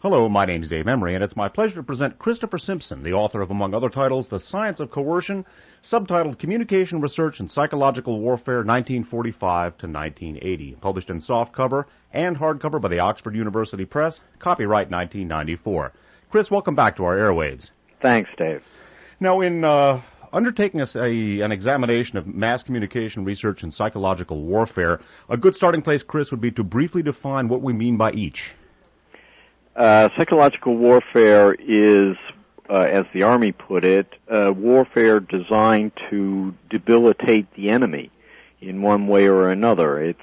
Hello, my name is Dave Emery, and it's my pleasure to present Christopher Simpson, the author of, among other titles, The Science of Coercion, subtitled Communication Research and Psychological Warfare, 1945 to 1980, published in softcover and hardcover by the Oxford University Press, copyright 1994. Chris, welcome back to our airwaves. Thanks, Dave. Now, in undertaking an examination of mass communication research and psychological warfare, a good starting place, Chris, would be to briefly define what we mean by each. Psychological warfare is, as the Army put it, warfare designed to debilitate the enemy in one way or another. It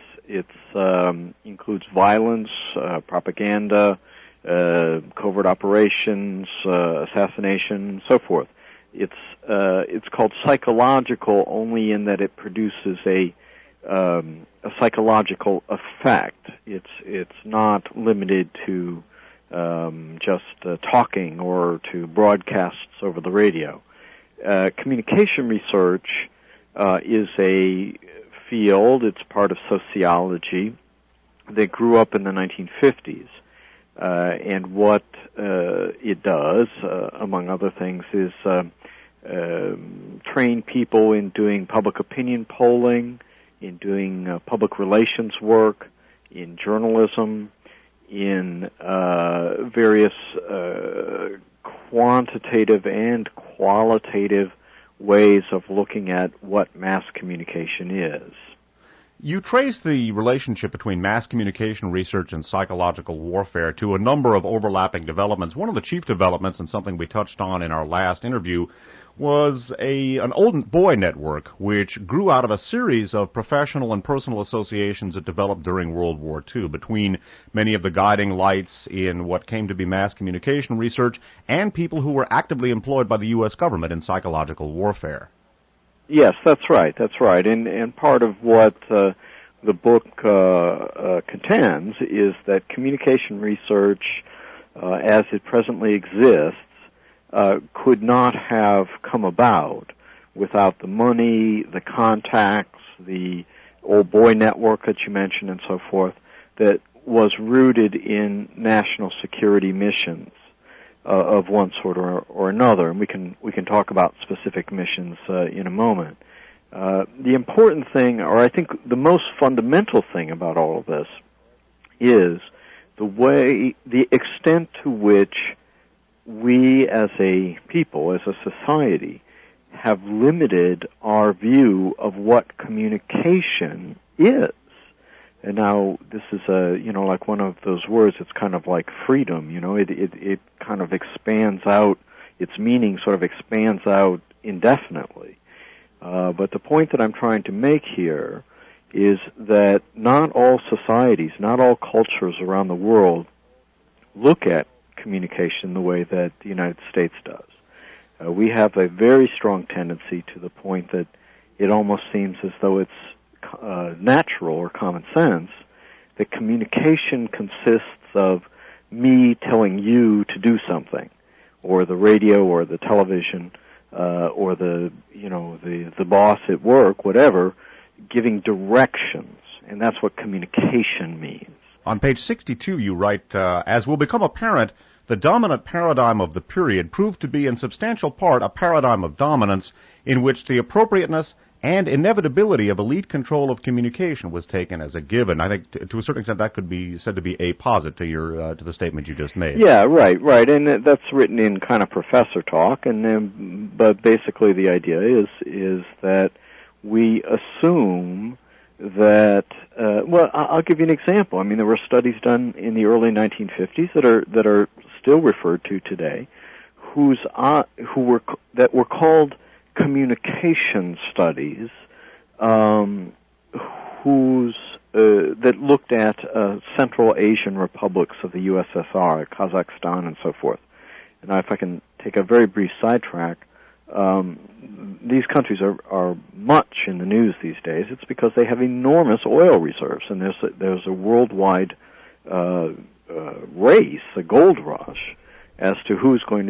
includes violence, propaganda, covert operations, assassination, so forth. It's called psychological only in that it produces a psychological effect. It's not limited to just talking or to broadcasts over the radio. Communication research is a field, it's part of sociology, that grew up in the 1950s. And what it does, among other things, is train people in doing public opinion polling, in doing public relations work, in journalism, in various quantitative and qualitative ways of looking at what mass communication is. You trace the relationship between mass communication research and psychological warfare to a number of overlapping developments. One of the chief developments, and something we touched on in our last interview, was an old boy network which grew out of a series of professional and personal associations that developed during World War II between many of the guiding lights in what came to be mass communication research and people who were actively employed by the U.S. government in psychological warfare. Yes, that's right. And part of what the book contends is that communication research, as it presently exists, could not have come about without the money, the contacts, the old boy network that you mentioned and so forth, that was rooted in national security missions of one sort or another. And we can talk about specific missions in a moment. The important thing, or I think the most fundamental thing about all of this, is the extent to which we as a people, as a society, have limited our view of what communication is. And now this is like one of those words, it's kind of like freedom, it kind of expands out, its meaning sort of expands out indefinitely. But the point that I'm trying to make here is that not all societies, not all cultures around the world look at communication the way that the United States does. We have a very strong tendency to the point that it almost seems as though it's natural or common sense that communication consists of me telling you to do something, or the radio or the television, or the boss at work, whatever, giving directions, and that's what communication means. On page 62, you write, as will become apparent, the dominant paradigm of the period proved to be in substantial part a paradigm of dominance in which the appropriateness and inevitability of elite control of communication was taken as a given. I think, to a certain extent, that could be said to be a posit to the statement you just made. Yeah, right, and that's written in kind of professor talk, but basically the idea is that we assume that, I'll give you an example. I mean, there were studies done in the early 1950s that are still referred to today, that were called communication studies, that looked at Central Asian republics of the USSR, Kazakhstan, and so forth. And now, if I can take a very brief sidetrack, these countries are much in the news these days. It's because they have enormous oil reserves, and there's a worldwide race, a gold rush, as to who's going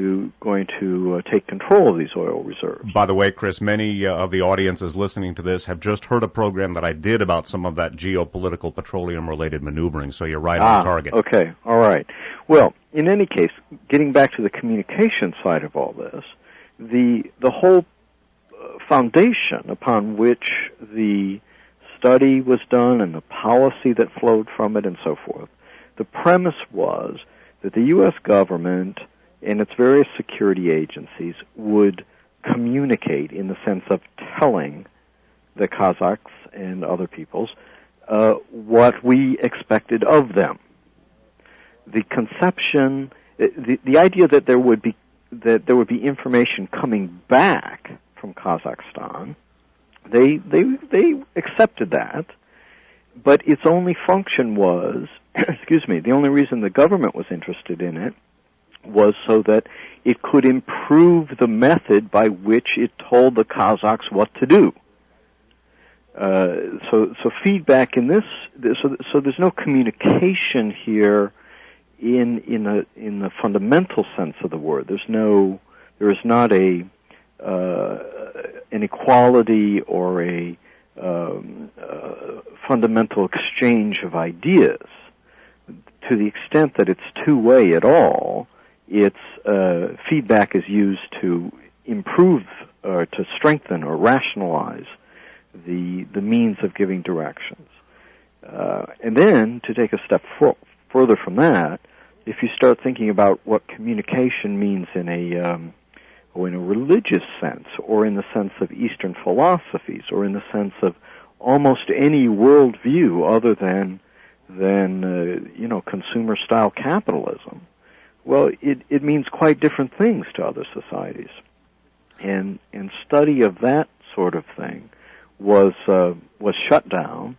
to take control of these oil reserves. By the way, Chris, many of the audiences listening to this have just heard a program that I did about some of that geopolitical petroleum-related maneuvering, so you're right on target. Okay, all right. Well, in any case, getting back to the communication side of all this, the whole foundation upon which the study was done and the policy that flowed from it and so forth, the premise was that the U.S. government and its various security agencies would communicate in the sense of telling the Kazakhs and other peoples what we expected of them. The conception, the idea that there would be information coming back from Kazakhstan, they accepted that, but its only function was, the only reason the government was interested in it was so that it could improve the method by which it told the Kazakhs what to do. So feedback in this, so there's no communication here in the fundamental sense of the word. There is not an equality or a fundamental exchange of ideas. To the extent that it's two-way at all, its feedback is used to improve or to strengthen or rationalize the means of giving directions. And then, to take a step further from that, if you start thinking about what communication means in a religious sense, or in the sense of Eastern philosophies, or in the sense of almost any worldview other than consumer-style capitalism, well, it means quite different things to other societies. And study of that sort of thing was shut down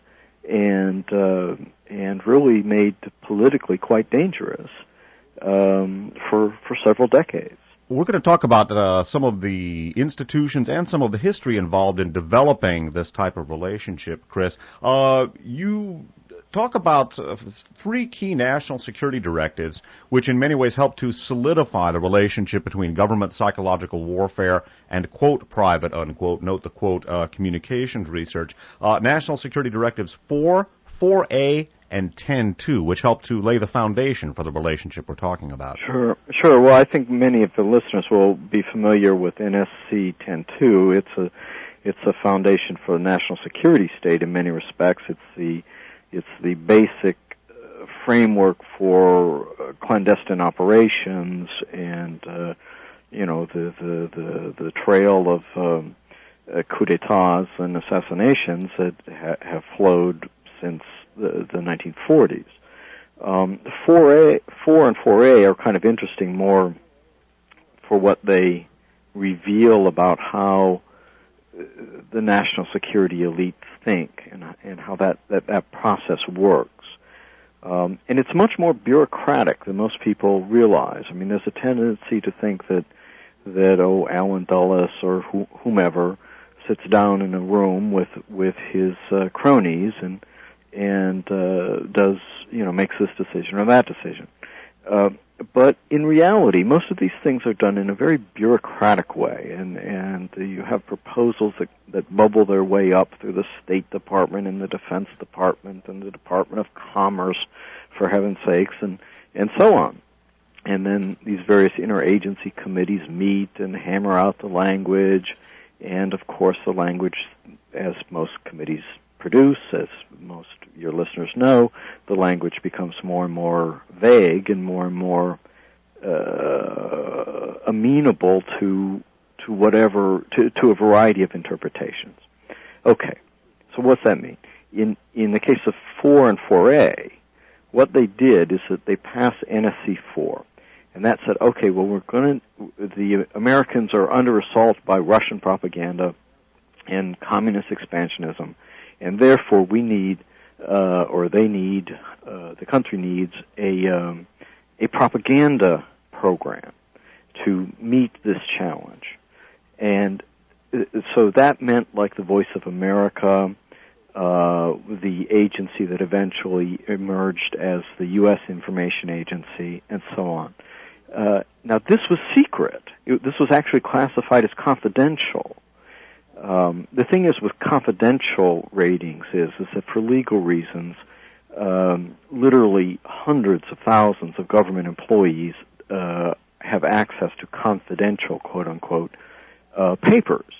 and really made politically quite dangerous for several decades. We're going to talk about some of the institutions and some of the history involved in developing this type of relationship, Chris. You talk about three key national security directives, which in many ways help to solidify the relationship between government psychological warfare and, quote, private, unquote, note the quote, communications research. National Security Directives 4, 4A, and 10.2, which help to lay the foundation for the relationship we're talking about. Sure. Well, I think many of the listeners will be familiar with NSC 10.2. It's a foundation for the national security state in many respects. It's the basic framework for clandestine operations and the trail of coup d'états and assassinations that have flowed since the 1940s. 4 and 4A are kind of interesting more for what they reveal about how the national security elites think and how that process works. And it's much more bureaucratic than most people realize. I mean, there's a tendency to think that Alan Dulles or whomever sits down in a room with his cronies and does, makes this decision or that decision. But in reality, most of these things are done in a very bureaucratic way, and you have proposals that bubble their way up through the State Department and the Defense Department and the Department of Commerce, for heaven's sakes, and so on. And then these various interagency committees meet and hammer out the language, and of course the language, as most committees produce, as most of your listeners know, the language becomes more and more vague and more amenable to a variety of interpretations. Okay, so what's that mean? In the case of 4 and 4A, what they did is that they passed NSC 4, and that said, okay, well, the Americans are under assault by Russian propaganda and communist expansionism, and therefore we need, the country needs a propaganda program to meet this challenge. And so that meant, like the Voice of America, the agency that eventually emerged as the U.S. Information Agency, and so on. Now, this was secret. This was actually classified as confidential. The thing is with confidential ratings is that for legal reasons, literally hundreds of thousands of government employees have access to confidential, quote-unquote, papers,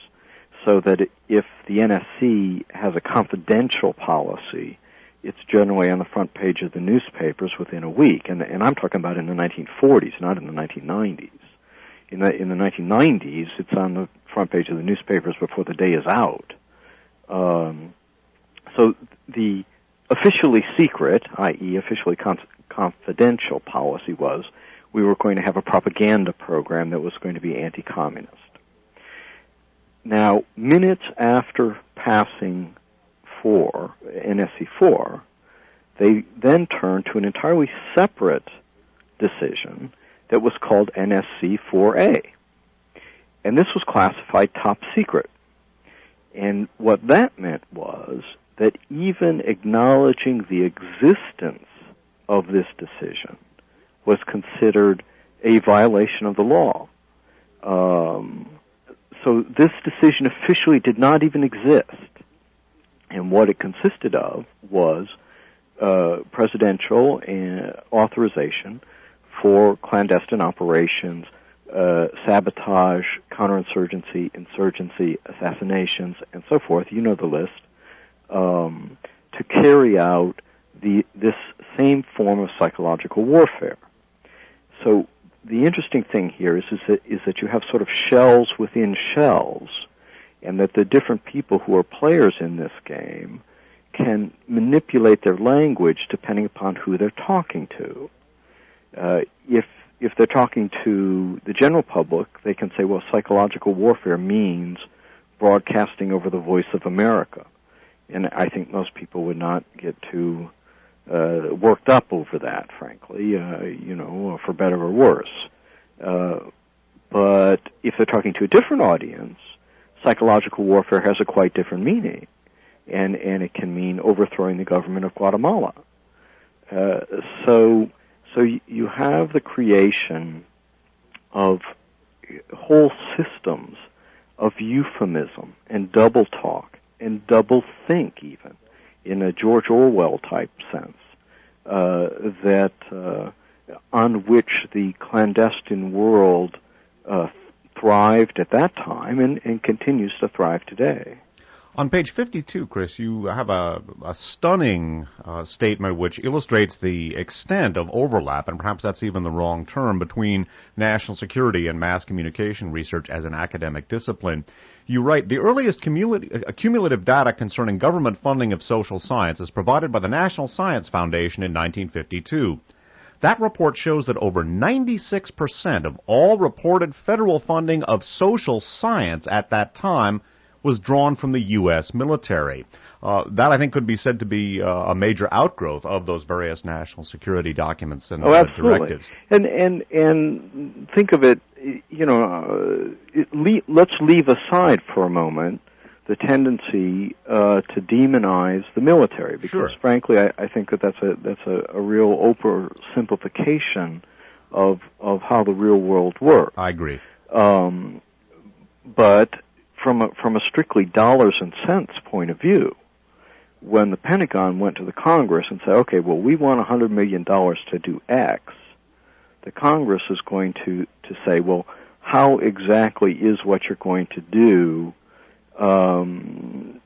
so that if the NSC has a confidential policy, it's generally on the front page of the newspapers within a week. And I'm talking about in the 1940s, not in the 1990s. In the 1990s, it's on the front page of the newspapers before the day is out. So the officially secret, i.e. officially confidential policy was we were going to have a propaganda program that was going to be anti-communist. Now, minutes after passing NSC 4, they then turned to an entirely separate decision that was called NSC 4A. And this was classified top secret. And what that meant was that even acknowledging the existence of this decision was considered a violation of the law. So this decision officially did not even exist. And what it consisted of was presidential authorization for clandestine operations, sabotage, counterinsurgency, insurgency, assassinations, and so forth, you know the list, to carry out this same form of psychological warfare. So the interesting thing here is that you have sort of shells within shells, and that the different people who are players in this game can manipulate their language depending upon who they're talking to. If they're talking to the general public, they can say, well, psychological warfare means broadcasting over the voice of America. And I think most people would not get too worked up over that, frankly, for better or worse. But if they're talking to a different audience, psychological warfare has a quite different meaning, and it can mean overthrowing the government of Guatemala. So you have the creation of whole systems of euphemism and double talk and double think, even in a George Orwell type sense, that on which the clandestine world thrived at that time and continues to thrive today. On page 52, Chris, you have a stunning statement which illustrates the extent of overlap, and perhaps that's even the wrong term, between national security and mass communication research as an academic discipline. You write, the earliest cumulative data concerning government funding of social science is provided by the National Science Foundation in 1952. That report shows that over 96% of all reported federal funding of social science at that time was drawn from the U.S. military. That, I think, could be said to be a major outgrowth of those various national security documents and directives. And think of it, let's leave aside for a moment the tendency to demonize the military, because frankly, I think that's a real oversimplification of how the real world works. I agree. But from a strictly dollars and cents point of view, when the Pentagon went to the Congress and said, okay, well, we want $100 million to do X, the Congress is going to say, well, how exactly is what you're going to do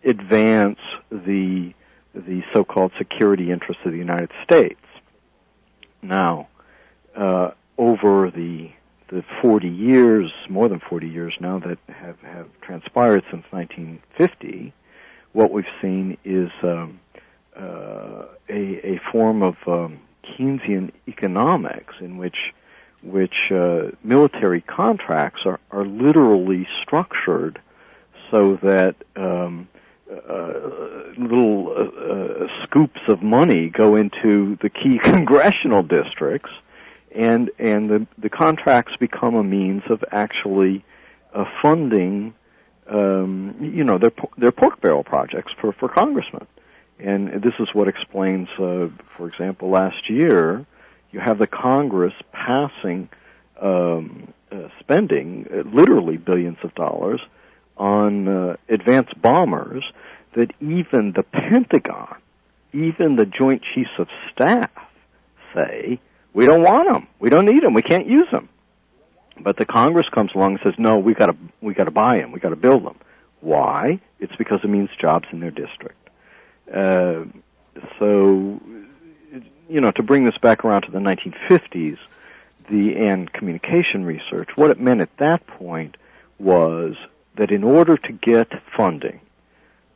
advance the so-called security interests of the United States? Now, over the 40 years, more than 40 years now, that have transpired since 1950, what we've seen is a form of Keynesian economics in which military contracts are literally structured so that little scoops of money go into the key congressional districts, and the contracts become a means of actually funding, their pork barrel projects for congressmen. And this is what explains, for example, last year, you have the Congress passing spending literally billions of dollars on advanced bombers that even the Pentagon, even the Joint Chiefs of Staff say, we don't want them, we don't need them, we can't use them. But the Congress comes along and says, no, we got to buy them, we got to build them. Why? It's because it means jobs in their district. So, to bring this back around to the 1950s, and communication research, what it meant at that point was that in order to get funding,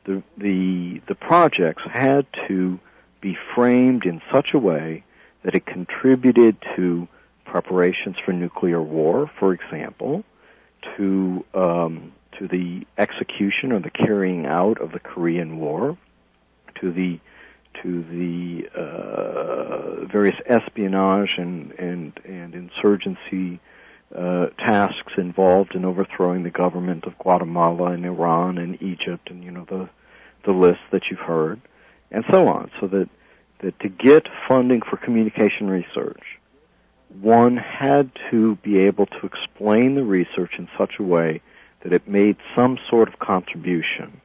the projects had to be framed in such a way that it contributed to preparations for nuclear war, for example, to the execution or the carrying out of the Korean War, to the various espionage and insurgency tasks involved in overthrowing the government of Guatemala and Iran and Egypt, and the list that you've heard, and so on. So that to get funding for communication research, one had to be able to explain the research in such a way that it made some sort of contribution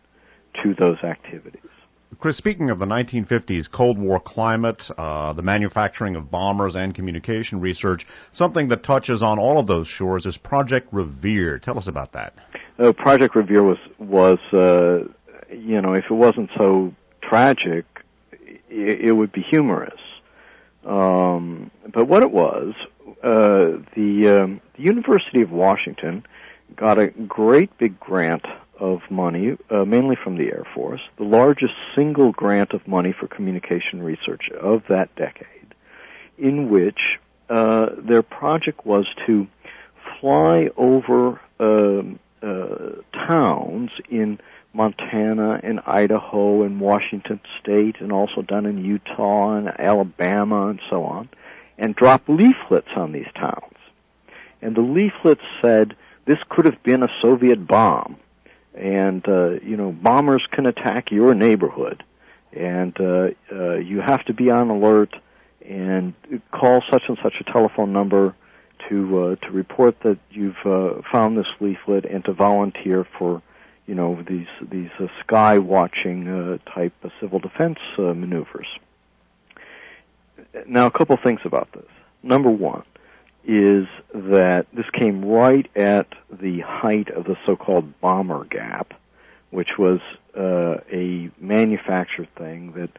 to those activities. Chris, speaking of the 1950s Cold War climate, the manufacturing of bombers and communication research, something that touches on all of those shores is Project Revere. Tell us about that. Project Revere was if it wasn't so tragic, it would be humorous. But what it was, the University of Washington got a great big grant of money, mainly from the Air Force, the largest single grant of money for communication research of that decade, in which their project was to fly over towns in Montana and Idaho and Washington State and also down in Utah and Alabama and so on, and drop leaflets on these towns. And the leaflets said, this could have been a Soviet bomb, and bombers can attack your neighborhood, and you have to be on alert and call such and such a telephone number to report that you've found this leaflet and to volunteer for these sky watching type of civil defense maneuvers. Now, a couple things about this. Number one is that this came right at the height of the so-called bomber gap, which was a manufactured thing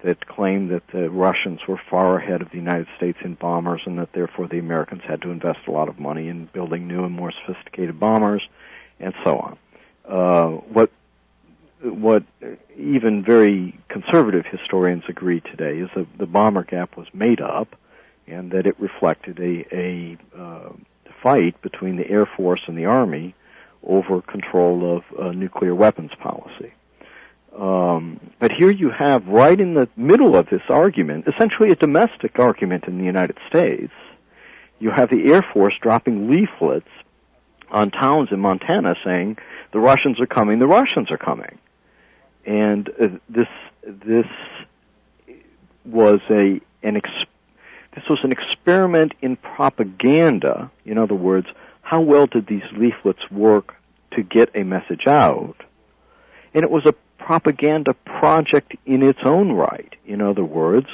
that claimed that the Russians were far ahead of the United States in bombers and that therefore the Americans had to invest a lot of money in building new and more sophisticated bombers, and so on. What even very conservative historians agree today is that the bomber gap was made up and that it reflected a fight between the Air Force and the Army over control of nuclear weapons policy. But here you have, right in the middle of this argument, essentially a domestic argument in the United States, you have the Air Force dropping leaflets on towns in Montana saying, the Russians are coming, the Russians are coming. And this was an experiment in propaganda. In other words, how well did these leaflets work to get a message out? And it was a propaganda project in its own right. In other words,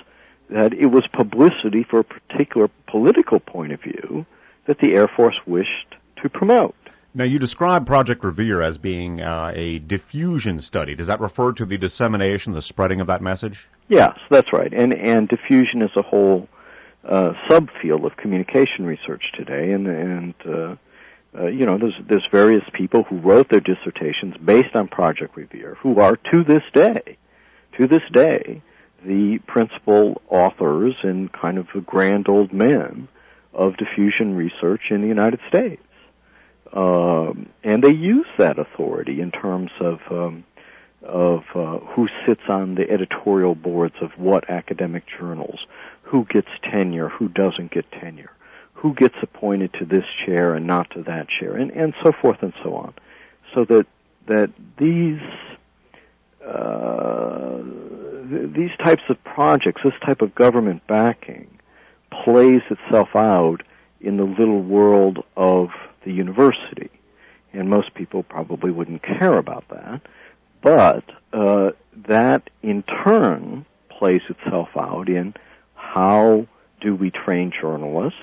that it was publicity for a particular political point of view that the Air Force wished to promote. Now, you describe Project Revere as being a diffusion study. Does that refer to the dissemination, the spreading of that message? Yes, that's right. And diffusion is a whole subfield of communication research today. And there's various people who wrote their dissertations based on Project Revere who are, to this day, the principal authors and kind of the grand old men of diffusion research in the United States. And they use that authority in terms of who sits on the editorial boards of what academic journals, who gets tenure, who doesn't get tenure, who gets appointed to this chair and not to that chair, and so forth and so on. So that these types of projects, this type of government backing, plays itself out in the little world of the university. And most people probably wouldn't care about that. But that, in turn, plays itself out in how do we train journalists?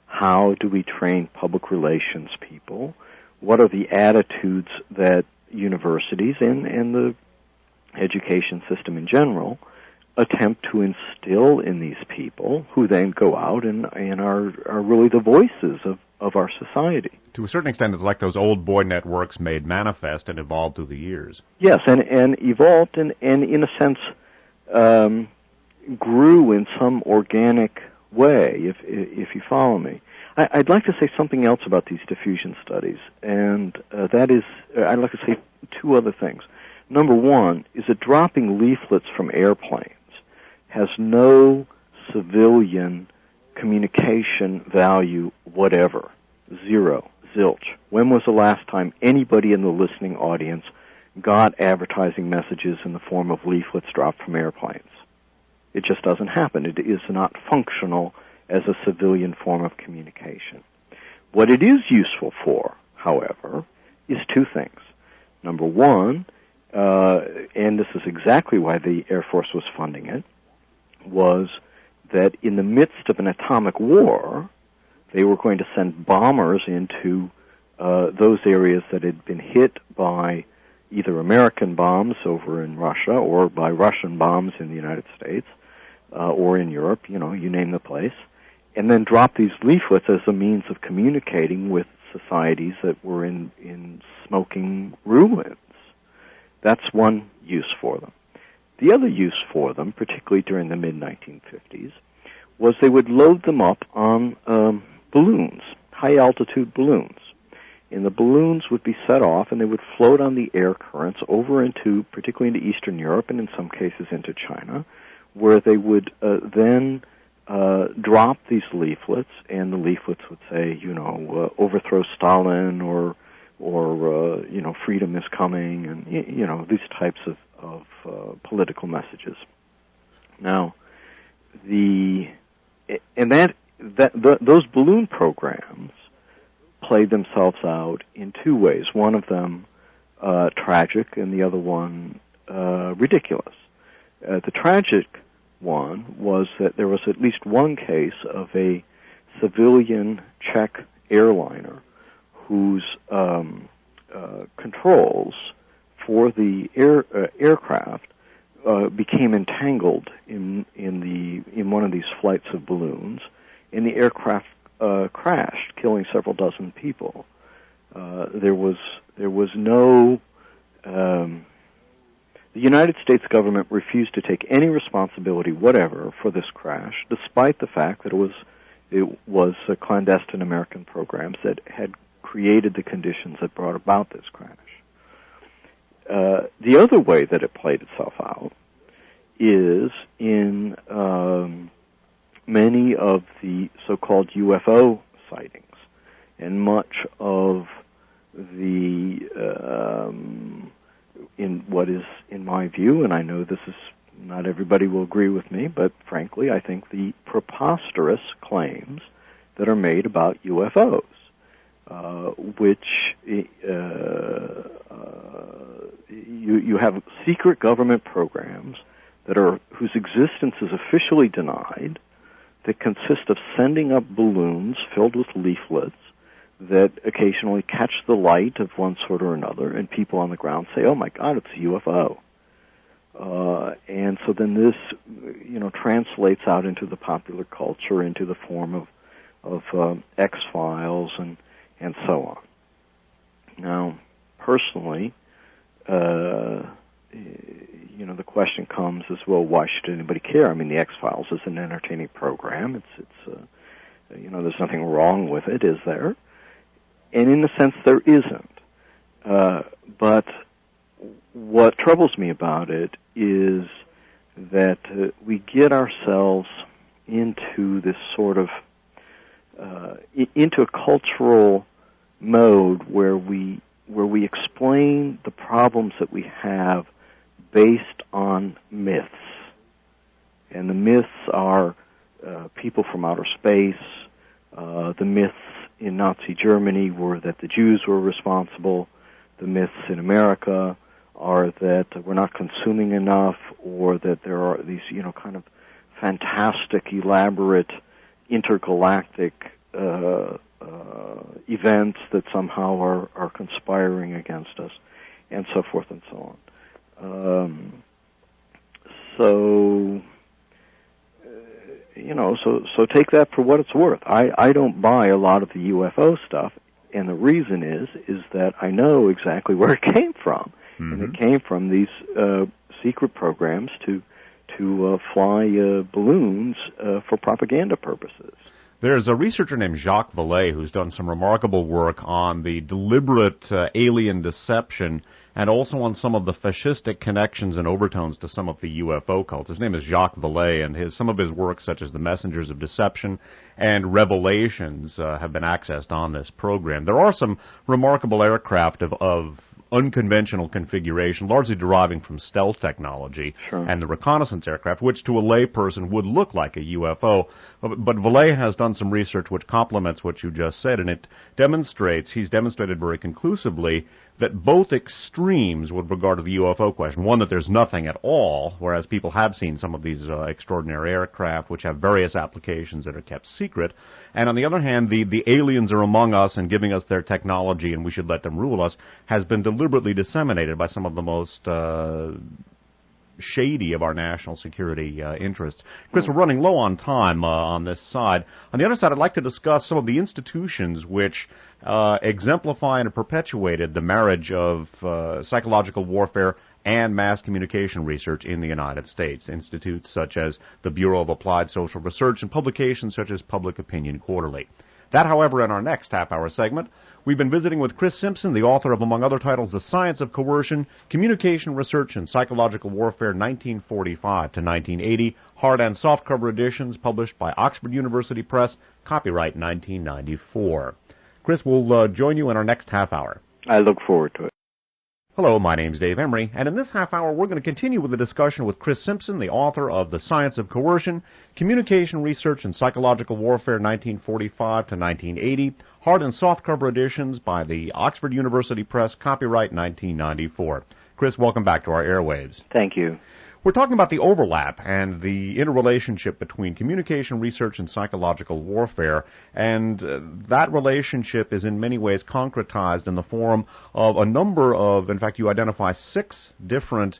How do we train public relations people? What are the attitudes that universities and the education system in general attempt to instill in these people, who then go out and are really the voices of our society? To a certain extent, it's like those old boy networks made manifest and evolved through the years. Yes, and evolved and in a sense grew in some organic way, if you follow me. I'd like to say something else about these diffusion studies, and that is, I'd like to say two other things. Number one is that dropping leaflets from airplanes has no civilian communication value whatever. Zero. Zilch. When was the last time anybody in the listening audience got advertising messages in the form of leaflets dropped from airplanes? It just doesn't happen. It is not functional as a civilian form of communication. What it is useful for, however, is two things. Number one, and this is exactly why the Air Force was funding it, was that in the midst of an atomic war, they were going to send bombers into those areas that had been hit by either American bombs over in Russia or by Russian bombs in the United States or in Europe, you name the place, and then drop these leaflets as a means of communicating with societies that were in smoking ruins. That's one use for them. The other use for them, particularly during the mid-1950s, was they would load them up on balloons, high-altitude balloons. And the balloons would be set off, and they would float on the air currents over particularly into Eastern Europe, and in some cases into China, where they would then drop these leaflets, and the leaflets would say, overthrow Stalin, or freedom is coming, and these types of political messages. Now, those balloon programs played themselves out in two ways. One of them tragic, and the other one ridiculous. The tragic one was that there was at least one case of a civilian Czech airliner whose controls for the aircraft became entangled in one of these flights of balloons, and the aircraft crashed, killing several dozen people. There was no. The United States government refused to take any responsibility whatever for this crash, despite the fact that it was clandestine American programs that had created the conditions that brought about this crash. The other way that it played itself out is in many of the so-called UFO sightings, and much of the in what is, in my view, and I know this is not everybody will agree with me, but frankly, I think the preposterous claims that are made about UFOs, which you have secret government programs whose existence is officially denied, that consist of sending up balloons filled with leaflets that occasionally catch the light of one sort or another, and people on the ground say, "Oh my God, it's a UFO." And so then this, translates out into the popular culture, into the form of X-Files and so on. Now, personally, the question comes as well: why should anybody care? I mean, the X-Files is an entertaining program. It's there's nothing wrong with it, is there? And in a sense, there isn't. But what troubles me about it is that we get ourselves into this sort of into a cultural mode where we explain the problems that we have based on myths. And the myths are people from outer space, The myths in Nazi Germany were that the Jews were responsible. The myths in America are that we're not consuming enough, or that there are these, kind of fantastic, elaborate, intergalactic events that somehow are conspiring against us, and so forth and so on. So take that for what it's worth. I don't buy a lot of the UFO stuff, and the reason is that I know exactly where it came from. Mm-hmm. And it came from these secret programs to fly balloons for propaganda purposes. There's a researcher named Jacques Vallée who's done some remarkable work on the deliberate alien deception and also on some of the fascistic connections and overtones to some of the UFO cults. His name is Jacques Vallée, and some of his work, such as The Messengers of Deception and Revelations, have been accessed on this program. There are some remarkable aircraft of unconventional configuration, largely deriving from stealth technology, sure, and the reconnaissance aircraft, which to a layperson would look like a UFO. But Vallée has done some research which complements what you just said, and he's demonstrated very conclusively that both extremes with regard to the UFO question, one, that there's nothing at all, whereas people have seen some of these extraordinary aircraft which have various applications that are kept secret, and on the other hand, the aliens are among us and giving us their technology and we should let them rule us, has been deliberately disseminated by some of the most shady of our national security interests. Chris, we're running low on time on this side. On the other side, I'd like to discuss some of the institutions which exemplify and have perpetuated the marriage of psychological warfare and mass communication research in the United States. Institutes such as the Bureau of Applied Social Research and publications such as Public Opinion Quarterly. That, however, in our next half-hour segment. We've been visiting with Chris Simpson, the author of, among other titles, The Science of Coercion, Communication Research and Psychological Warfare, 1945 to 1980, hard and softcover editions published by Oxford University Press, copyright 1994. Chris, we'll join you in our next half hour. I look forward to it. Hello, my name's Dave Emery, and in this half hour we're going to continue with a discussion with Chris Simpson, the author of The Science of Coercion, Communication Research and Psychological Warfare, 1945 to 1980, hard and softcover editions by the Oxford University Press, copyright 1994. Chris, welcome back to our airwaves. Thank you. We're talking about the overlap and the interrelationship between communication research and psychological warfare, and that relationship is in many ways concretized in the form of a number of, in fact, you identify 6 different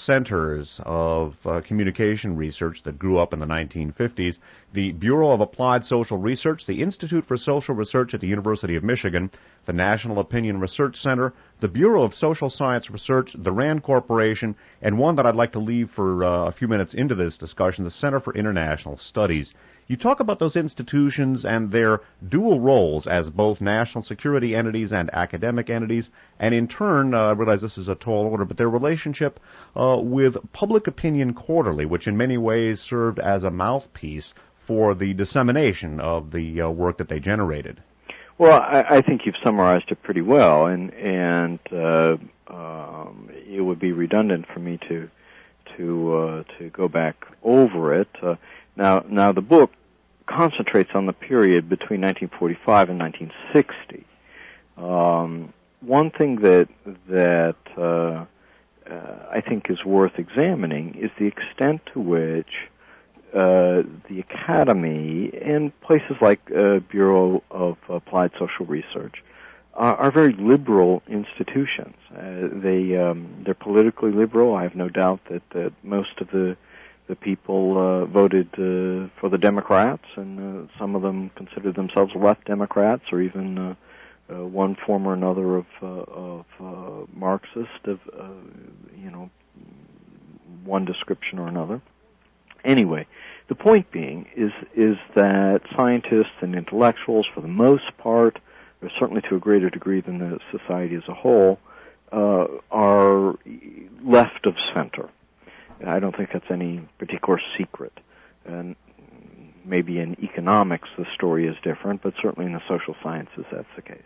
centers of communication research that grew up in the 1950s. The Bureau of Applied Social Research, the Institute for Social Research at the University of Michigan, the National Opinion Research Center, the Bureau of Social Science Research, the RAND Corporation, and one that I'd like to leave for a few minutes into this discussion, the Center for International Studies. You talk about those institutions and their dual roles as both national security entities and academic entities, and in turn, I realize this is a tall order, but their relationship with Public Opinion Quarterly, which in many ways served as a mouthpiece for the dissemination of the work that they generated. Well, I think you've summarized it pretty well, and it would be redundant for me to go back over it. Now the book concentrates on the period between 1945 and 1960. One thing that I think is worth examining is the extent to which the Academy and places like Bureau of Applied Social Research are very liberal institutions. They're politically liberal. I have no doubt that most of the people voted for the Democrats, and some of them consider themselves left Democrats, or even one form or another of Marxist, of one description or another. Anyway, the point being is that scientists and intellectuals, for the most part, or certainly to a greater degree than the society as a whole, are left of center. I don't think that's any particular secret. And maybe in economics the story is different, but certainly in the social sciences that's the case.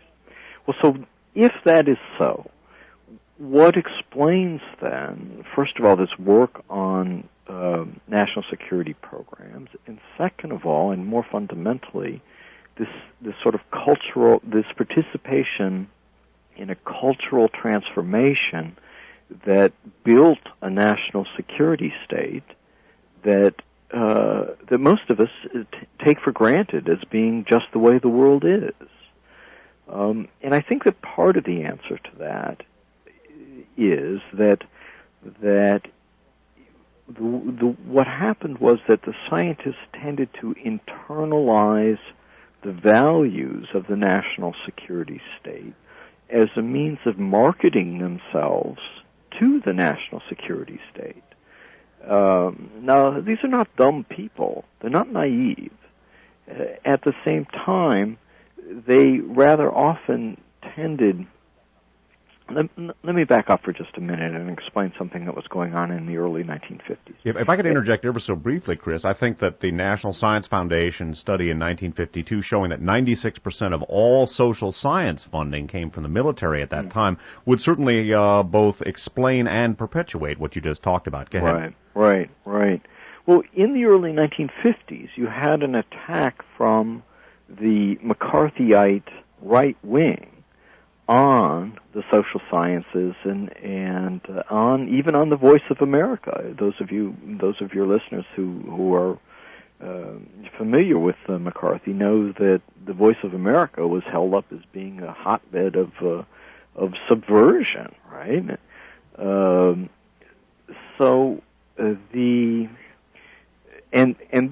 Well, so if that is so, what explains then, first of all, this work on national security programs, and second of all, and more fundamentally, this sort of this participation in a cultural transformation that built a national security state that most of us take for granted as being just the way the world is. And I think that part of the answer to that is that what happened was that the scientists tended to internalize the values of the national security state as a means of marketing themselves to the national security state. Now, these are not dumb people. They're not naive. At the same time, they rather often tended... Let me back up for just a minute and explain something that was going on in the early 1950s. If I could interject ever so briefly, Chris, I think that the National Science Foundation study in 1952 showing that 96% of all social science funding came from the military at that time would certainly both explain and perpetuate what you just talked about. Go ahead. Right. Well, in the early 1950s, you had an attack from the McCarthyite right wing on the social sciences and on even on the Voice of America. Those of your listeners who are familiar with McCarthy know that the Voice of America was held up as being a hotbed of subversion, right?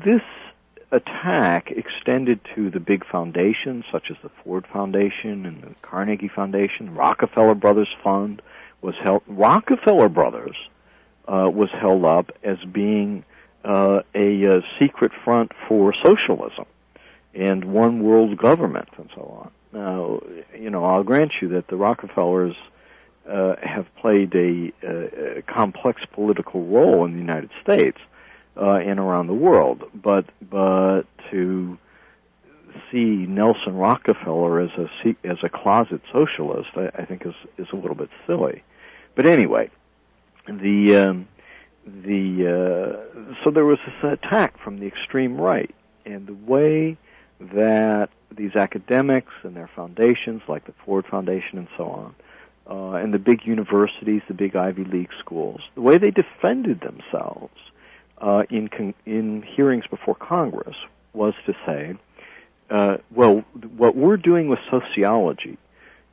This attack extended to the big foundations, such as the Ford Foundation and the Carnegie Foundation. Rockefeller Brothers Fund was held. Rockefeller Brothers was held up as being a secret front for socialism and one world government and so on. Now, I'll grant you that the Rockefellers have played a complex political role in the United States and around the world, but to see Nelson Rockefeller as a closet socialist, I think is a little bit silly. But anyway, so there was this attack from the extreme right, and the way that these academics and their foundations, like the Ford Foundation and so on, and the big universities, the big Ivy League schools, the way they defended themselves in hearings before Congress was to say, well, what we're doing with sociology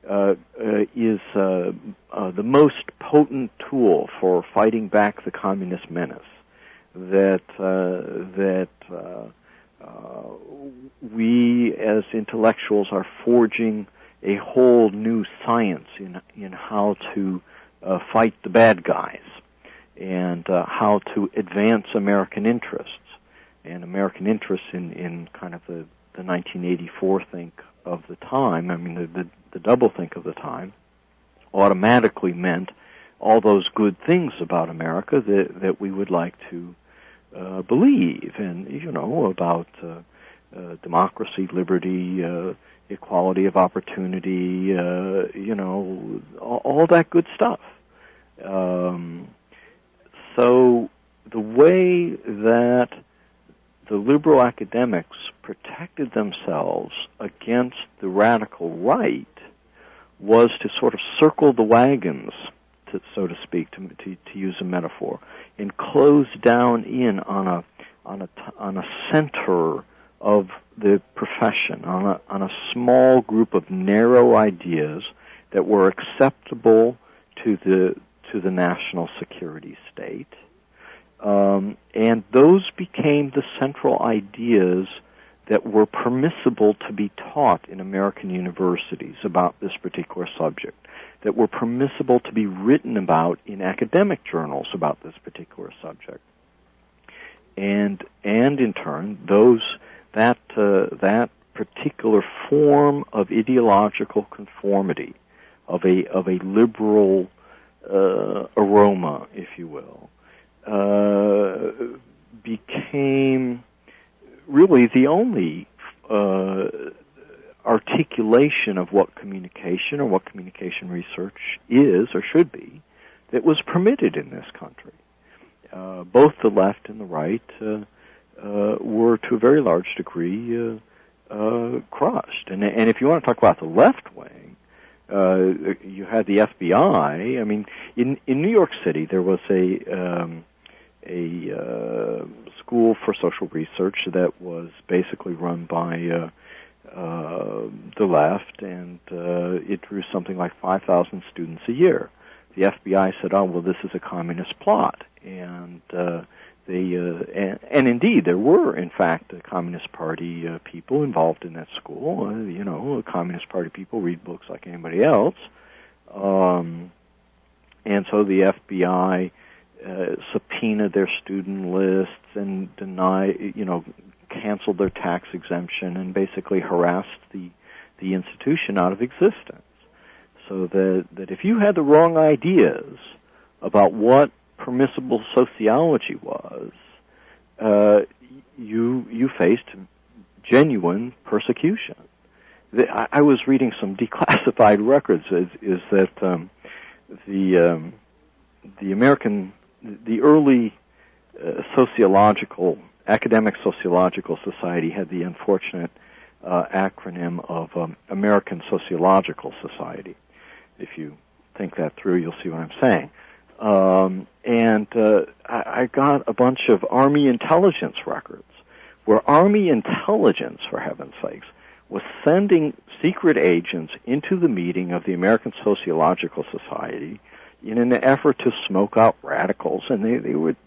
is the most potent tool for fighting back the communist menace. That we as intellectuals are forging a whole new science in how to fight the bad guys and how to advance American interests. And American interests in kind of the 1984 think of the time, I mean the double think of the time, automatically meant all those good things about America that we would like to believe, and about democracy, liberty, equality of opportunity, all that good stuff. So the way that the liberal academics protected themselves against the radical right was to sort of circle the wagons, so to speak, to use a metaphor, and close down in on a center of the profession, on a small group of narrow ideas that were acceptable to the national security state. And those became the central ideas that were permissible to be taught in American universities about this particular subject, that were permissible to be written about in academic journals about this particular subject. And in turn, that particular form of ideological conformity, of a liberal aroma, if you will, became really the only articulation of what communication or what communication research is or should be that was permitted in this country. Both the left and the right were to a very large degree crushed. And if you want to talk about the left wing, you had the FBI. I mean, in New York City, there was a school for social research that was basically run by the left, and it drew something like 5,000 students a year. The FBI said, "Oh, well, this is a communist plot," and and indeed there were, in fact, Communist Party people involved in that school. Communist Party people read books like anybody else, and so the FBI subpoenaed their student lists and canceled their tax exemption and basically harassed the institution out of existence. So that if you had the wrong ideas about what permissible sociology was, you faced genuine persecution. I was reading some declassified records. Is that the early academic sociological society had the unfortunate acronym of American Sociological Society. If you think that through, you'll see what I'm saying. I got a bunch of Army intelligence records where Army intelligence, for heaven's sakes, was sending secret agents into the meeting of the American Sociological Society in an effort to smoke out radicals, and they would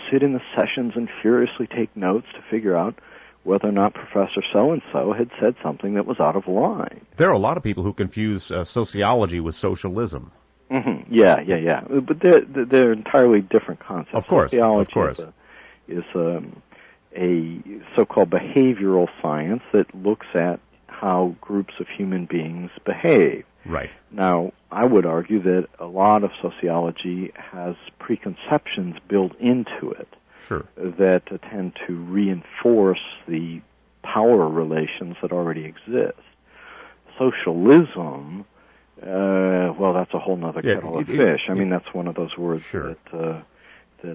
sit in the sessions and furiously take notes to figure out whether or not Professor so-and-so had said something that was out of line. There are a lot of people who confuse sociology with socialism. Mm-hmm. Yeah. But they're entirely different concepts. Of course. Sociology is a so-called behavioral science that looks at how groups of human beings behave. Right. Now, I would argue that a lot of sociology has preconceptions built into it. Sure. That tend to reinforce the power relations that already exist. Socialism, well, that's a whole other kettle of fish. I mean, that's one of those words sure. that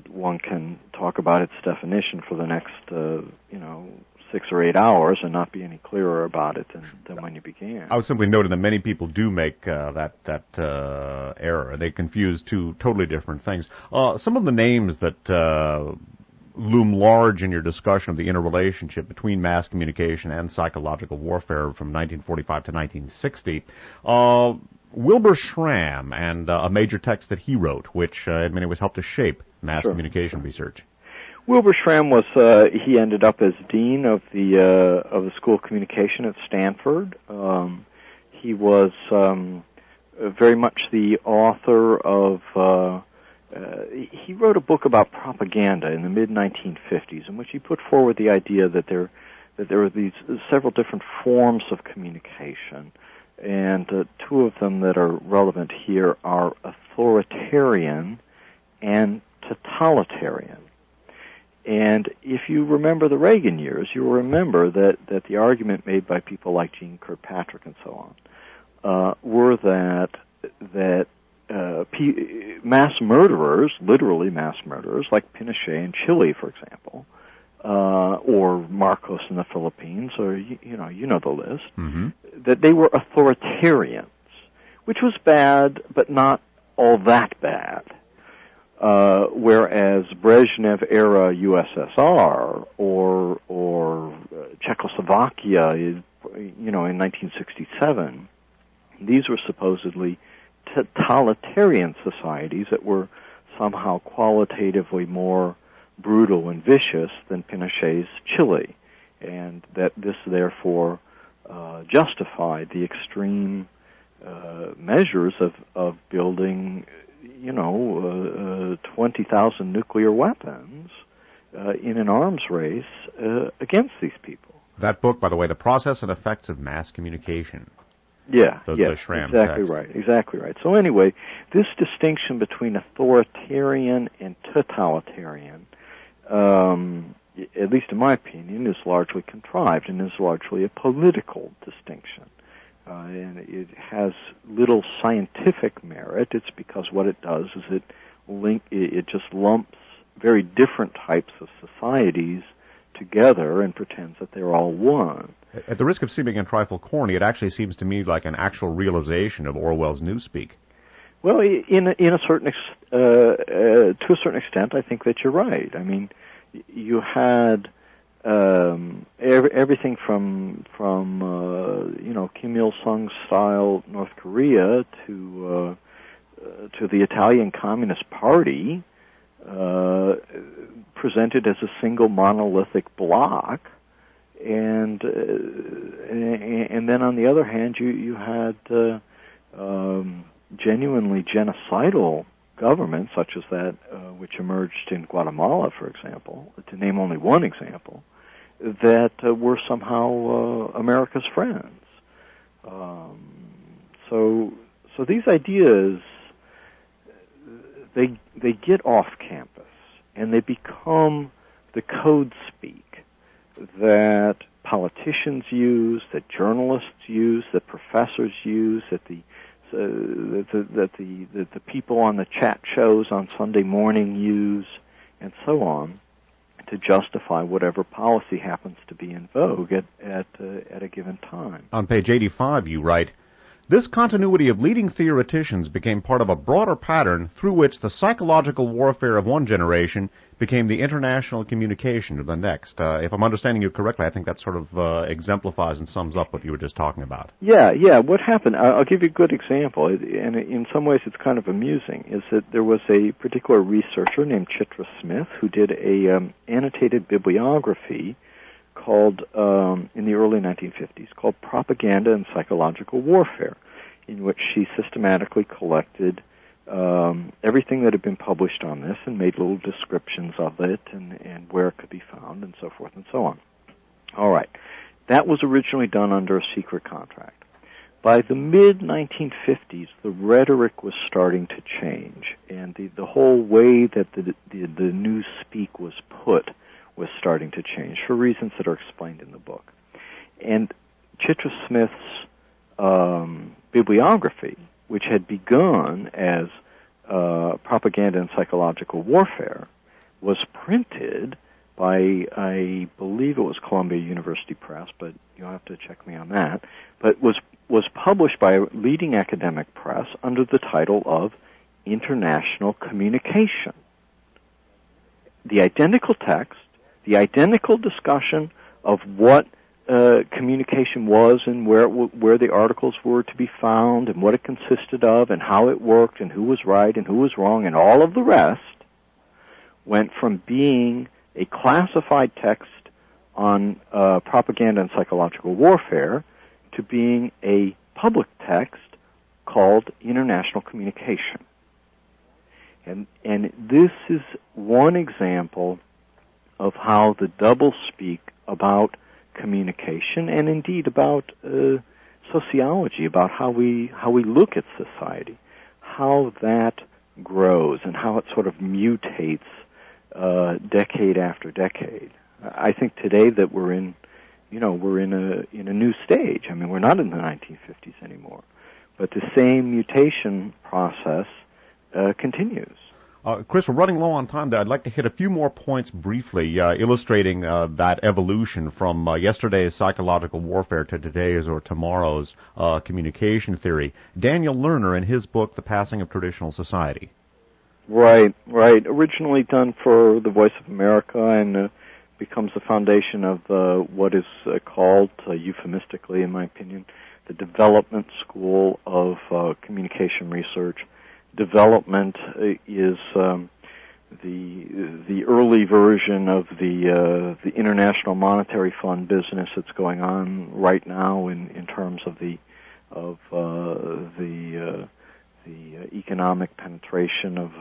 one can talk about its definition for the next, 6 or 8 hours and not be any clearer about it than when you began. I was simply noting that many people do make that error. They confuse two totally different things. Some of the names that loom large in your discussion of the interrelationship between mass communication and psychological warfare from 1945 to 1960, Wilbur Schramm and a major text that he wrote, which in many ways helped to shape mass communication research. Wilbur Schramm was he ended up as dean of the School of Communication at Stanford. He was very much the author of. He wrote a book about propaganda in the mid-1950s, in which he put forward the idea that there were these several different forms of communication, and two of them that are relevant here are authoritarian and totalitarian. And if you remember the Reagan years, you will remember that the argument made by people like Gene Kirkpatrick and so on were that mass murderers, literally mass murderers, like Pinochet in Chile, for example, or Marcos in the Philippines, or you know the list, mm-hmm. that they were authoritarians, which was bad, but not all that bad. Whereas Brezhnev-era USSR or Czechoslovakia, in 1967, these were supposedly totalitarian societies that were somehow qualitatively more brutal and vicious than Pinochet's Chile, and that this therefore justified the extreme measures of building 20,000 nuclear weapons in an arms race against these people. That book, by the way, The Process and Effects of Mass Communication. Yeah, the Schramm exactly text. Exactly right. So anyway, this distinction between authoritarian and totalitarian, at least in my opinion, is largely contrived and is largely a political distinction. And it has little scientific merit. It's because what it does is it just lumps very different types of societies together and pretends that they're all one. At the risk of seeming a trifle corny, it actually seems to me like an actual realization of Orwell's Newspeak. Well, to a certain extent, I think that you're right. I mean, you had everything from Kim Il Sung style North Korea to the Italian Communist Party presented as a single monolithic block, and then on the other hand, you had genuinely genocidal governments, such as that which emerged in Guatemala, for example, to name only one example, that were somehow America's friends. So these ideas, they get off campus, and they become the code speak that politicians use, that journalists use, that professors use, that the people on the chat shows on Sunday morning use, and so on, to justify whatever policy happens to be in vogue at a given time. On page 85, you write, "This continuity of leading theoreticians became part of a broader pattern through which the psychological warfare of one generation became the international communication of the next." If I'm understanding you correctly, I think that sort of exemplifies and sums up what you were just talking about. Yeah. What happened, I'll give you a good example, and in some ways it's kind of amusing, is that there was a particular researcher named Chitra Smith who did a annotated bibliography called, in the early 1950s, called Propaganda and Psychological Warfare, in which she systematically collected everything that had been published on this and made little descriptions of it and where it could be found and so forth and so on. All right. That was originally done under a secret contract. By the mid-1950s, the rhetoric was starting to change, and the whole way that the newspeak was put was starting to change for reasons that are explained in the book. And Chitra Smith's bibliography, which had begun as Propaganda and Psychological Warfare, was printed by, I believe it was Columbia University Press, but you'll have to check me on that, but was published by a leading academic press under the title of International Communication. The identical text, the identical discussion of what communication was and where the articles were to be found and what it consisted of and how it worked and who was right and who was wrong and all of the rest, went from being a classified text on propaganda and psychological warfare to being a public text called International Communication. And this is one example of how the doublespeak about communication and indeed about sociology, about how we look at society, how that grows and how it sort of mutates decade after decade. I think today that we're in a new stage. I mean, we're not in the 1950s anymore, but the same mutation process continues. Chris, we're running low on time there. I'd like to hit a few more points briefly, illustrating that evolution from yesterday's psychological warfare to today's or tomorrow's communication theory. Daniel Lerner, in his book, The Passing of Traditional Society. Right. Originally done for the Voice of America and becomes the foundation of what is called, euphemistically in my opinion, the Development School of Communication Research. Development is the early version of the International Monetary Fund business that's going on right now in terms of the economic penetration of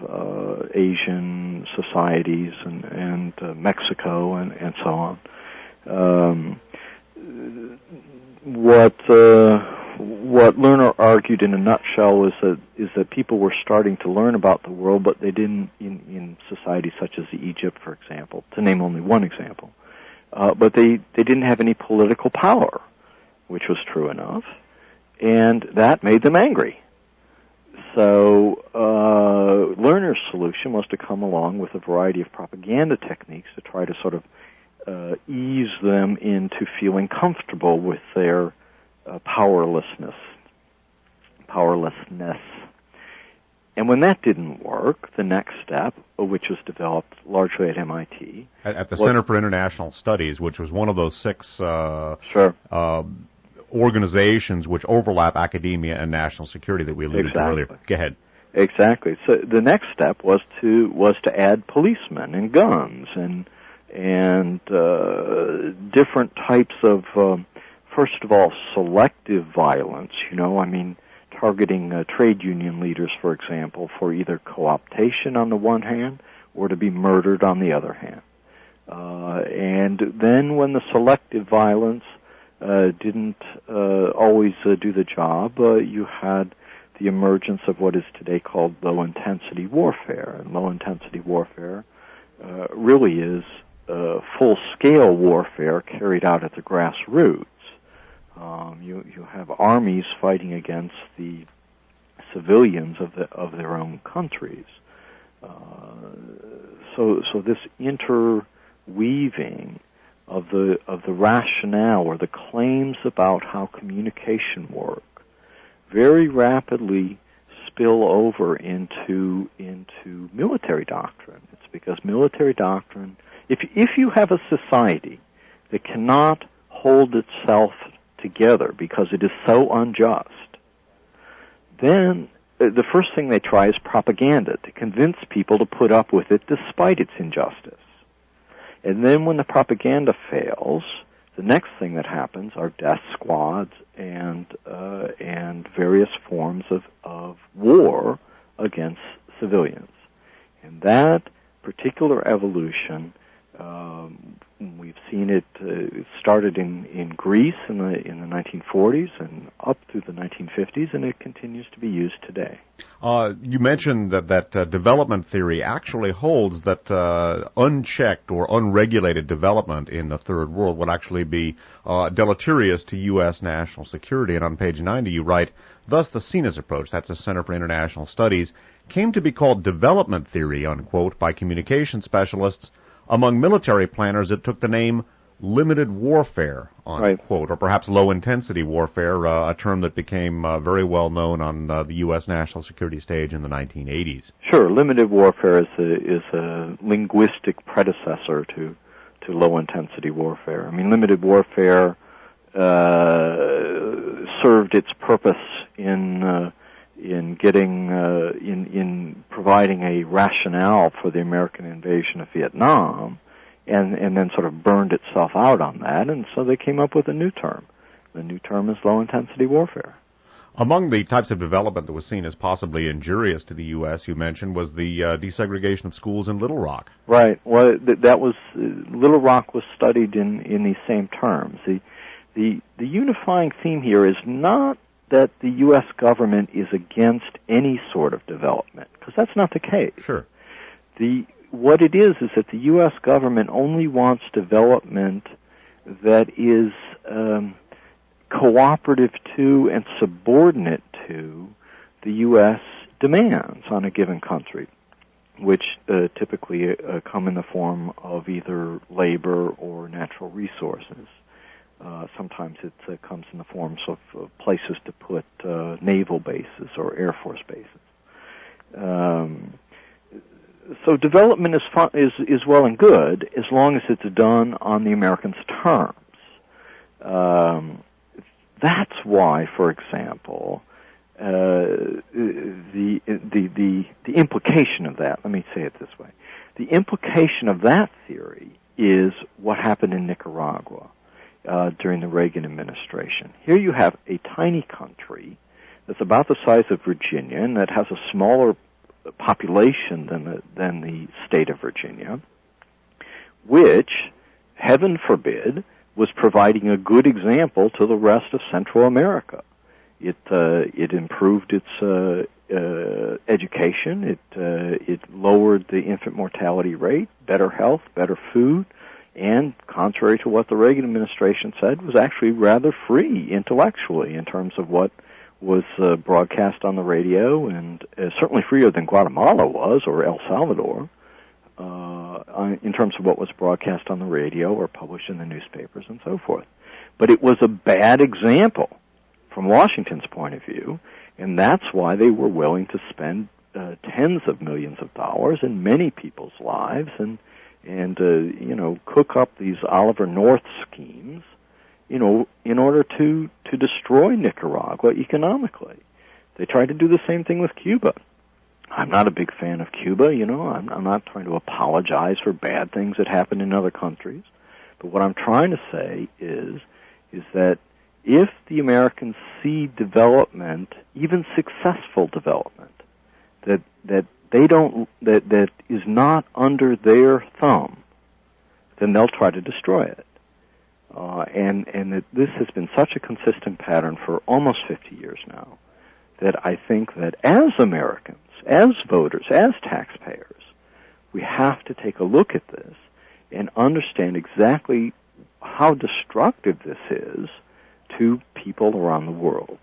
Asian societies and Mexico and so on. What Lerner argued in a nutshell is that people were starting to learn about the world, but they didn't in societies such as Egypt, for example, to name only one example. But they didn't have any political power, which was true enough, and that made them angry. So Lerner's solution was to come along with a variety of propaganda techniques to try to sort of ease them into feeling comfortable with their powerlessness. And when that didn't work, the next step, which was developed largely at MIT... At the Center for International Studies, which was one of those 6 organizations which overlap academia and national security that we alluded to earlier. Go ahead. Exactly. So the next step was to add policemen and guns and different types of, first of all, selective violence. Targeting trade union leaders, for example, for either co-optation on the one hand or to be murdered on the other hand. And then when the selective violence didn't always do the job, you had the emergence of what is today called low-intensity warfare. And low-intensity warfare really is full-scale warfare carried out at the grassroots. You have armies fighting against the civilians of their own countries. So this interweaving of the rationale or the claims about how communication work very rapidly spill over into military doctrine. It's because military doctrine, if you have a society that cannot hold itself together because it is so unjust, then the first thing they try is propaganda, to convince people to put up with it despite its injustice. And then when the propaganda fails, the next thing that happens are death squads and various forms of war against civilians. And that particular evolution, we've seen it started in Greece in the 1940s and up through the 1950s, and it continues to be used today. You mentioned that development theory actually holds that unchecked or unregulated development in the Third World would actually be deleterious to U.S. national security. And on page 90 you write, thus the CINA's approach, that's the Center for International Studies, came to be called development theory, unquote, by communication specialists. Among military planners, it took the name limited warfare, unquote, or perhaps low-intensity warfare, a term that became very well known on the U.S. national security stage in the 1980s. Sure. Limited warfare is a linguistic predecessor to low-intensity warfare. I mean, limited warfare served its purpose in providing a rationale for the American invasion of Vietnam, and then sort of burned itself out on that, and so they came up with a new term. The new term is low-intensity warfare. Among the types of development that was seen as possibly injurious to the U.S., you mentioned, was the desegregation of schools in Little Rock. Right. Well, that was Little Rock was studied in these same terms. The unifying theme here is not that the U.S. government is against any sort of development, because that's not the case. Sure. What it is that the U.S. government only wants development that is cooperative to and subordinate to the U.S. demands on a given country, which typically come in the form of either labor or natural resources. Sometimes it comes in the forms of places to put naval bases or Air Force bases. So development is well and good as long as it's done on the Americans' terms. That's why, for example, the implication of that. Let me say it this way: the implication of that theory is what happened in Nicaragua during the Reagan administration. Here you have a tiny country that's about the size of Virginia and that has a smaller population than the state of Virginia, which, heaven forbid, was providing a good example to the rest of Central America. It improved its education. It lowered the infant mortality rate, better health, better food, and contrary to what the Reagan administration said, was actually rather free intellectually in terms of what was broadcast on the radio, and certainly freer than Guatemala was or El Salvador. in terms of what was broadcast on the radio or published in the newspapers and so forth. But it was a bad example from Washington's point of view, and that's why they were willing to spend tens of millions of dollars in many people's lives and cook up these Oliver North schemes, in order to destroy Nicaragua economically. They tried to do the same thing with Cuba. I'm not a big fan of Cuba, I'm not trying to apologize for bad things that happen in other countries. But what I'm trying to say is that if the Americans see development, even successful development, that is not under their thumb, then they'll try to destroy it. And that this has been such a consistent pattern for almost 50 years now, that I think that as Americans, as voters, as taxpayers, we have to take a look at this and understand exactly how destructive this is to people around the world.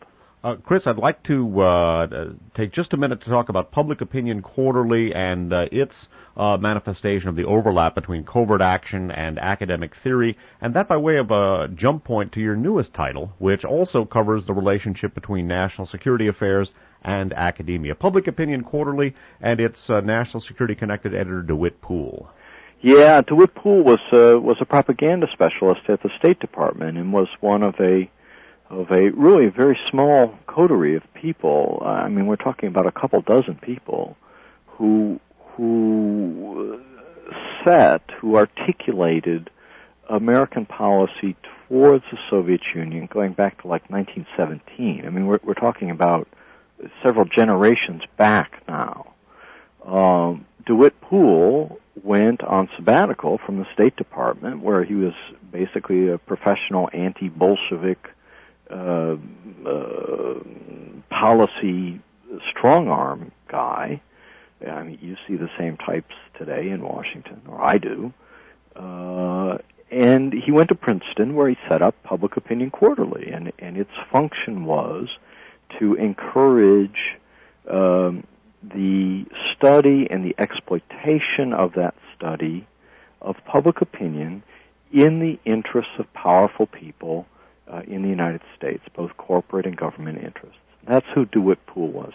Chris, I'd like to take just a minute to talk about Public Opinion Quarterly and its manifestation of the overlap between covert action and academic theory, and that by way of a jump point to your newest title, which also covers the relationship between national security affairs and academia. Public Opinion Quarterly and its national security-connected editor, DeWitt Poole. Yeah, DeWitt Poole was a propaganda specialist at the State Department and was one of a really very small coterie of people. I mean, we're talking about a couple dozen people who articulated American policy towards the Soviet Union going back to like 1917. I mean, we're talking about several generations back now. DeWitt Poole went on sabbatical from the State Department, where he was basically a professional anti-Bolshevik policy strong-arm guy. I mean, you see the same types today in Washington, or I do. And he went to Princeton, where he set up Public Opinion Quarterly, and its function was to encourage the study and the exploitation of that study of public opinion in the interests of powerful people in the United States, both corporate and government interests. That's who DeWitt Poole was.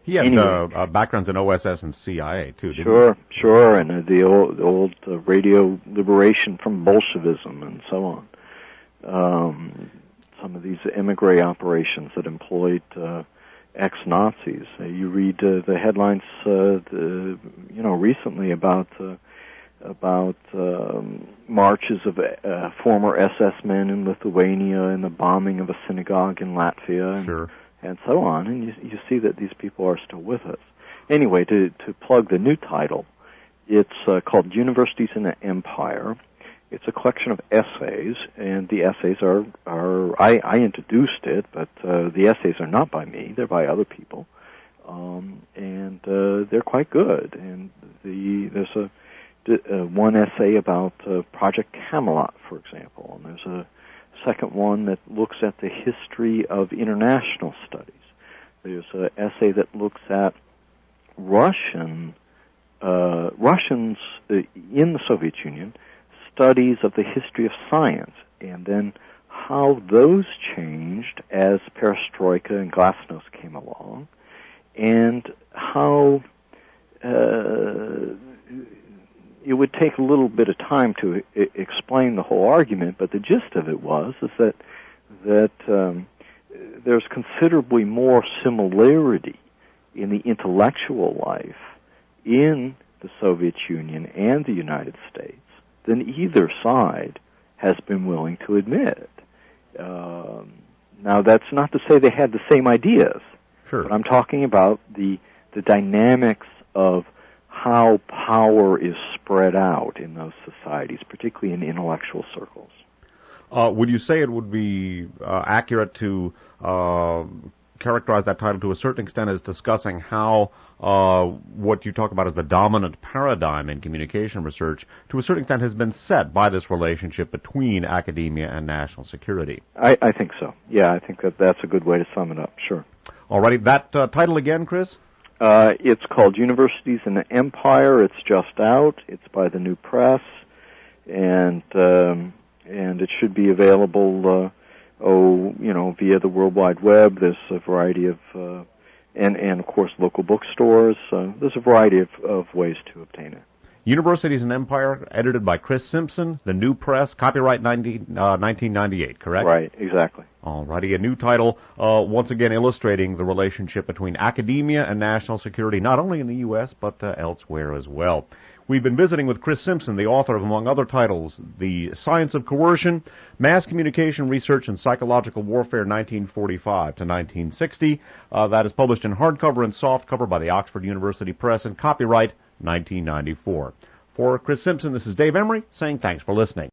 He had backgrounds in OSS and CIA, too, didn't he? Sure, and the old radio liberation from Bolshevism and so on. Some of these emigre operations that employed ex-Nazis. You read the headlines, recently about marches of former SS men in Lithuania and the bombing of a synagogue in Latvia, and so on. And you see that these people are still with us. Anyway, to plug the new title, it's called Universities in the Empire. It's a collection of essays, and the essays are I introduced it, but the essays are not by me; they're by other people, and they're quite good. And there's one essay about Project Camelot, for example, and there's a second one that looks at the history of international studies. There's an essay that looks at Russians in the Soviet Union, studies of the history of science, and then how those changed as perestroika and glasnost came along, and how it would take a little bit of time to explain the whole argument, but the gist of it is that there's considerably more similarity in the intellectual life in the Soviet Union and the United States than either side has been willing to admit. Now, that's not to say they had the same ideas. Sure. But I'm talking about the dynamics of how power is spread out in those societies, particularly in intellectual circles. Would you say it would be accurate to characterize that title to a certain extent as discussing how what you talk about as the dominant paradigm in communication research, to a certain extent, has been set by this relationship between academia and national security? I think so. Yeah, I think that's a good way to sum it up. Sure. All righty. That title again, Chris? It's called Universities in the Empire. It's just out. It's by the New Press, and it should be available, via the World Wide Web. There's a variety of, and of course local bookstores. There's a variety of ways to obtain it. Universities in Empire, edited by Chris Simpson, The New Press, copyright 1998, correct? Right, exactly. All righty, a new title, once again illustrating the relationship between academia and national security, not only in the U.S., but elsewhere as well. We've been visiting with Chris Simpson, the author of, among other titles, The Science of Coercion, Mass Communication Research and Psychological Warfare 1945 to 1960. That is published in hardcover and softcover by the Oxford University Press and copyright 1994. For Chris Simpson, this is Dave Emery saying thanks for listening.